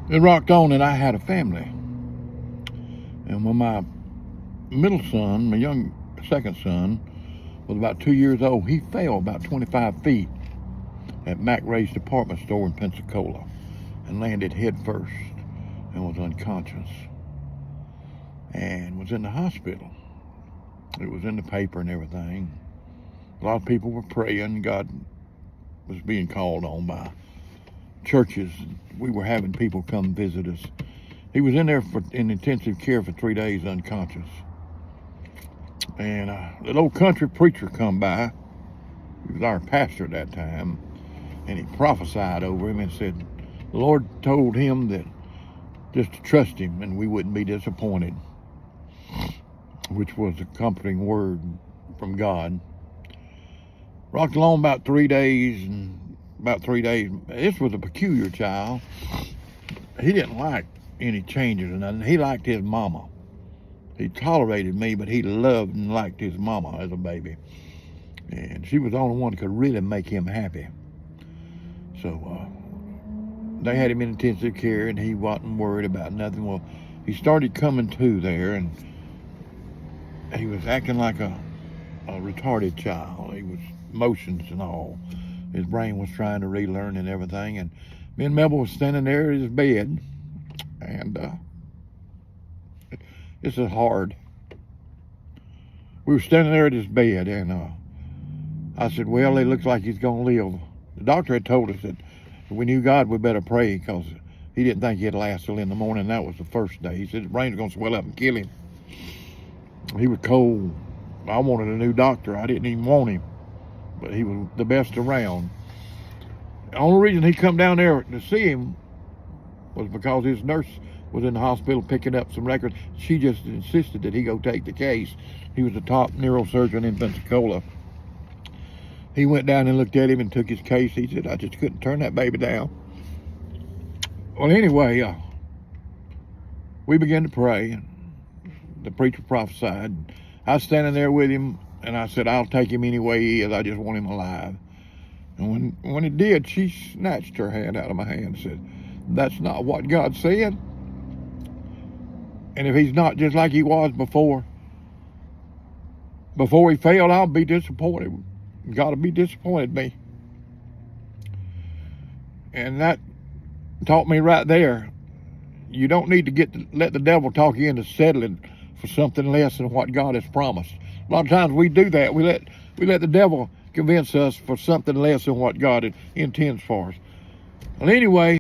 It rocked on and I had a family. And when my middle son, my young second son, was about 2 years old, he fell about 25 feet at Mac Ray's department store in Pensacola and landed head first and was unconscious and was in the hospital. It was in the paper and everything. A lot of people were praying. God was being called on by churches. We were having people come visit us. He was in there in intensive care for 3 days unconscious. And an old country preacher come by. He was our pastor at that time. And he prophesied over him and said, the Lord told him that just to trust him and we wouldn't be disappointed, which was a comforting word from God. Rocked along about 3 days, and about 3 days, this was a peculiar child. He didn't like any changes or nothing. He liked his mama. He tolerated me, but he loved and liked his mama as a baby. And she was the only one that could really make him happy. So they had him in intensive care, and he wasn't worried about nothing. Well, he started coming to there, and he was acting like a retarded child. He was motions and all. His brain was trying to relearn and everything. And me and Mabel was standing there at his bed, and this is hard. We were standing there at his bed, and I said, well, it looks like he's going to live. The doctor had told us that if we knew God, we better pray, because he didn't think he'd last till in the morning. That was the first day. He said his brain was going to swell up and kill him. He was cold. I wanted a new doctor. I didn't even want him, but he was the best around. The only reason he come down there to see him was because his nurse was in the hospital picking up some records. She just insisted that he go take the case. He was the top neurosurgeon in Pensacola. He went down and looked at him and took his case. He said, I just couldn't turn that baby down. Well, anyway, we began to pray. The preacher prophesied. I was standing there with him, and I said, I'll take him any way he is. I just want him alive. And when he did, she snatched her hand out of my hand and said, that's not what God said. And if he's not just like he was before he failed, I'll be disappointed. God will be disappointed in me. And that taught me right there, you don't need to let the devil talk you into settling for something less than what God has promised. A lot of times we do that. We let the devil convince us for something less than what God intends for us. Well, anyway,